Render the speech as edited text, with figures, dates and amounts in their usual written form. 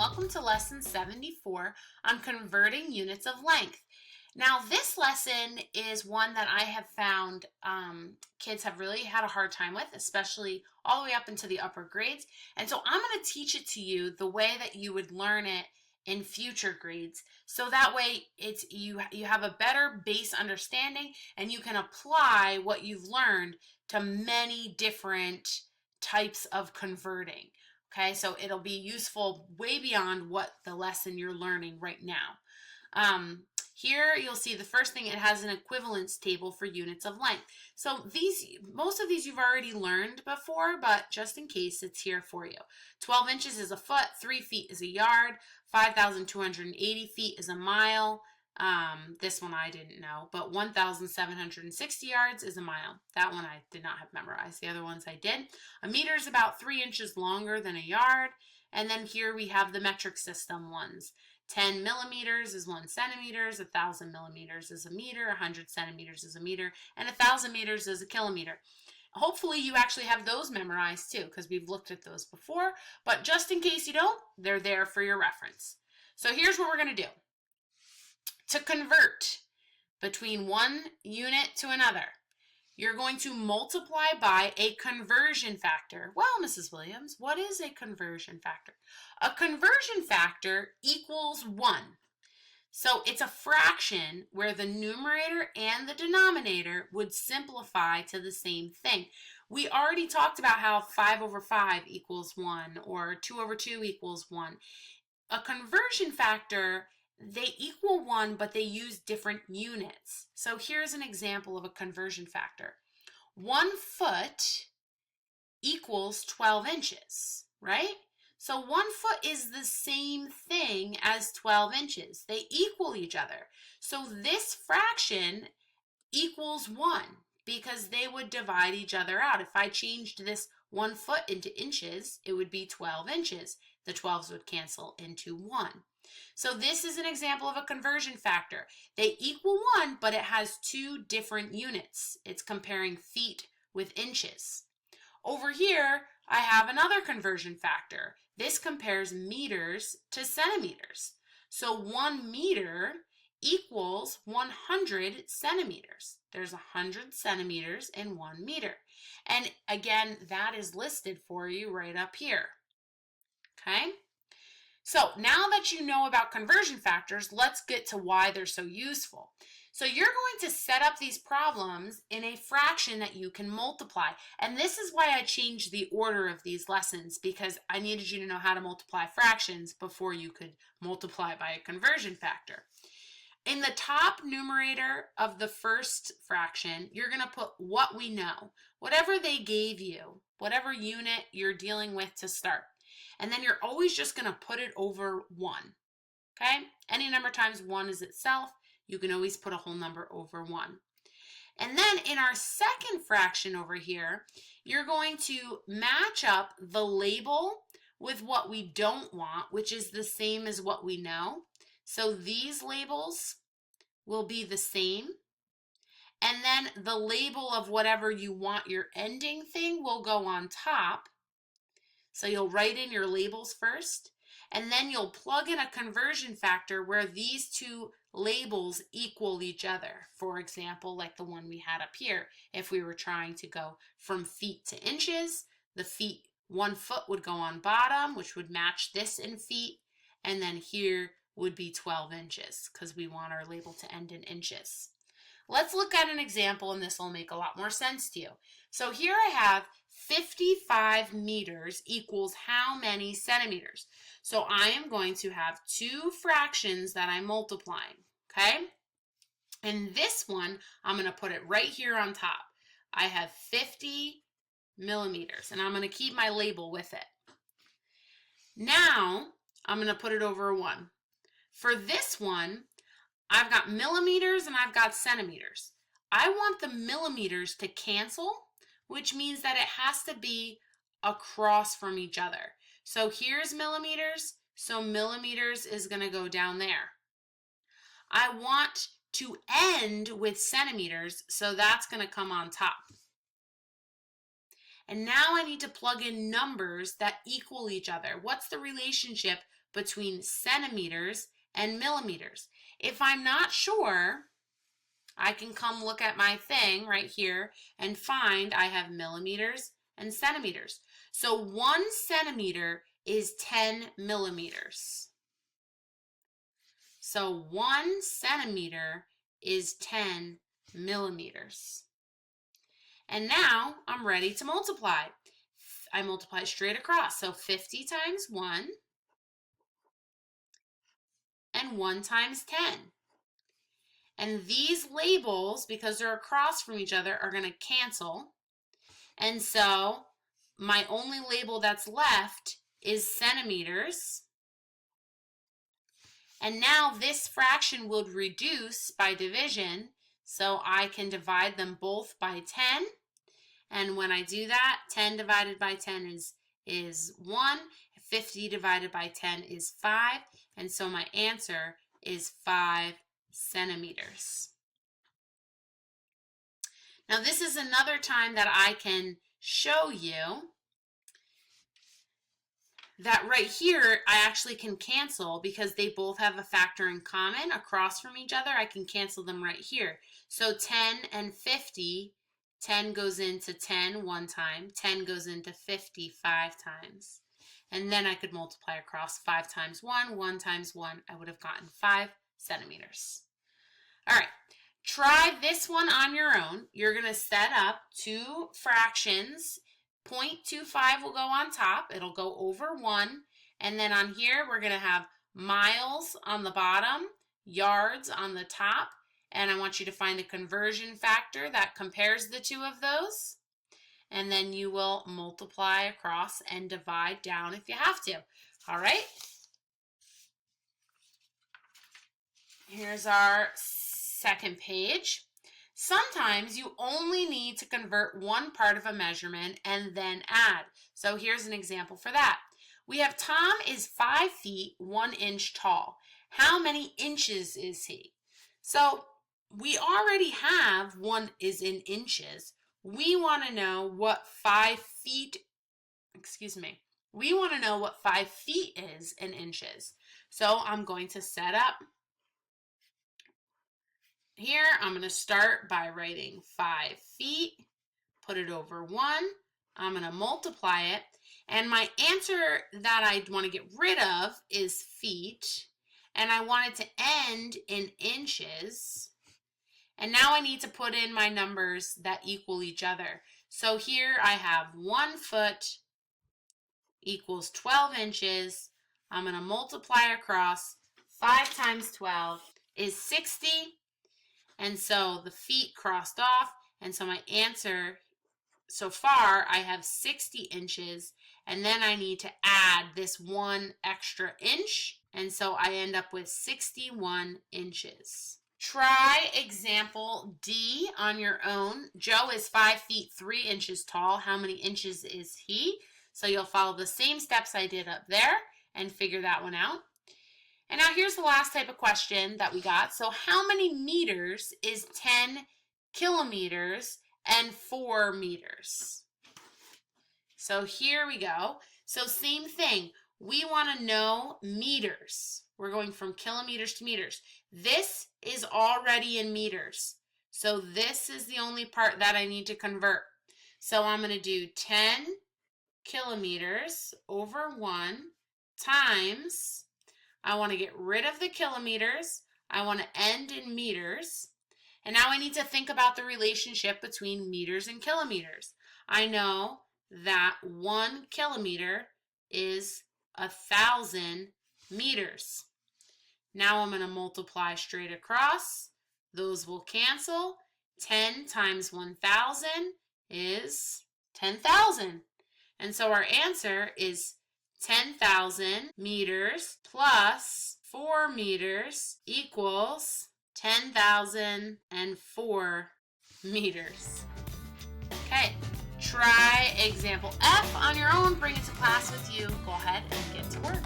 welcome to lesson 74 on converting units of length. Now this lesson is one that I have found kids have really had a hard time with, especially all the way up into the upper grades. And so I'm going to teach it to you the way that you would learn it in future grades. So that way you have a better base understanding and you can apply what you've learned to many different types of converting. Okay, so it'll be useful way beyond what the lesson you're learning right now. Here you'll see the first thing, it has an equivalence table for units of length. So most of these you've already learned before, but just in case, it's here for you. 12 inches is a foot, 3 feet is a yard, 5,280 feet is a mile. This one I didn't know, but 1,760 yards is a mile. That one I did not have memorized. The other ones I did. A meter is about 3 inches longer than a yard. And then here we have the metric system ones. 10 millimeters is 1 centimeter, 1,000 millimeters is a meter, 100 centimeters is a meter, and 1,000 meters is a kilometer. Hopefully you actually have those memorized too, because we've looked at those before, but just in case you don't, they're there for your reference. So here's what we're going to do. To convert between one unit to another, you're going to multiply by a conversion factor. Well, Mrs. Williams, what is a conversion factor? A conversion factor equals 1. So it's a fraction where the numerator and the denominator would simplify to the same thing. We already talked about how 5 over 5 equals 1 or 2 over 2 equals 1. A conversion factor, they equal 1, but they use different units. So here's an example of a conversion factor. 1 foot equals 12 inches, right? So 1 foot is the same thing as 12 inches. They equal each other. So this fraction equals 1 because they would divide each other out. If I changed this 1 foot into inches, it would be 12 inches. The 12s would cancel into 1. So this is an example of a conversion factor. They equal 1, but it has 2 different units. It's comparing feet with inches. Over here, I have another conversion factor. This compares meters to centimeters. So 1 meter equals 100 centimeters. There's 100 centimeters in 1 meter. And again, that is listed for you right up here. Okay? So now that you know about conversion factors, let's get to why they're so useful. So you're going to set up these problems in a fraction that you can multiply. And this is why I changed the order of these lessons, because I needed you to know how to multiply fractions before you could multiply by a conversion factor. In the top numerator of the first fraction, you're going to put what we know, whatever they gave you, whatever unit you're dealing with to start. And then you're always just going to put it over 1, okay? Any number times 1 is itself, you can always put a whole number over 1. And then in our second fraction over here, you're going to match up the label with what we don't want, which is the same as what we know. So these labels will be the same. And then the label of whatever you want your ending thing will go on top. So you'll write in your labels first, and then you'll plug in a conversion factor where these 2 labels equal each other. For example, like the one we had up here. If we were trying to go from feet to inches, the feet, 1 foot would go on bottom, which would match this in feet, and then here would be 12 inches because we want our label to end in inches. Let's look at an example, and this will make a lot more sense to you. So here I have 55 meters equals how many centimeters? So I am going to have 2 fractions that I'm multiplying, okay? And this one, I'm going to put it right here on top. I have 50 millimeters, and I'm going to keep my label with it. Now, I'm going to put it over 1. For this one, I've got millimeters and I've got centimeters. I want the millimeters to cancel, which means that it has to be across from each other. So here's millimeters, so millimeters is going to go down there. I want to end with centimeters, so that's going to come on top. And now I need to plug in numbers that equal each other. What's the relationship between centimeters and millimeters. If I'm not sure, I can come look at my thing right here and find I have millimeters and centimeters. So 1 centimeter is 10 millimeters. So 1 centimeter is 10 millimeters. And now I'm ready to multiply. I multiply straight across. So 50 times 1 and 1 times 10. And these labels, because they're across from each other, are going to cancel. And so my only label that's left is centimeters. And now this fraction would reduce by division, so I can divide them both by 10. And when I do that, 10 divided by 10 is 1. 50 divided by 10 is 5. And so my answer is 5 centimeters. Now this is another time that I can show you that right here I actually can cancel because they both have a factor in common across from each other. I can cancel them right here. So 10 and 50, 10 goes into 10 one time, 10 goes into 50 5 times. And then I could multiply across 5 times 1, 1 times 1, I would have gotten 5 centimeters. All right, try this one on your own. You're going to set up 2 fractions. 0.25 will go on top. It'll go over 1. And then on here, we're going to have miles on the bottom, yards on the top. And I want you to find a conversion factor that compares the two of those. And then you will multiply across and divide down if you have to. All right. Here's our second page. Sometimes you only need to convert one part of a measurement and then add. So here's an example for that. We have Tom is 5 feet 1 inch tall. How many inches is he? So we already have 1 is in inches. We want to know what 5 feet, we want to know what 5 feet is in inches. So I'm going to set up. Here, I'm going to start by writing 5 feet, put it over 1. I'm going to multiply it. And my answer that I want to get rid of is feet. And I want it to end in inches. And now I need to put in my numbers that equal each other. So here I have 1 foot equals 12 inches. I'm going to multiply across. 5 times 12 is 60. And so the feet crossed off, and so my answer, so far, I have 60 inches, and then I need to add this 1 extra inch, and so I end up with 61 inches. Try example D on your own. Joe is 5 feet 3 inches tall. How many inches is he? So you'll follow the same steps I did up there and figure that one out. And now here's the last type of question that we got. So how many meters is 10 kilometers and 4 meters? So here we go. So same thing. We want to know meters. We're going from kilometers to meters. This is already in meters. So this is the only part that I need to convert. So I'm going to do 10 kilometers over 1 times, I want to get rid of the kilometers. I want to end in meters. And now I need to think about the relationship between meters and kilometers. I know that 1 kilometer is 1,000 meters. Now I'm going to multiply straight across. Those will cancel. 10 times 1,000 is 10,000. And so our answer is 10,000 meters plus 4 meters equals 10,004 meters. Okay, try example F on your own. Bring it to class with you. Go ahead and get to work.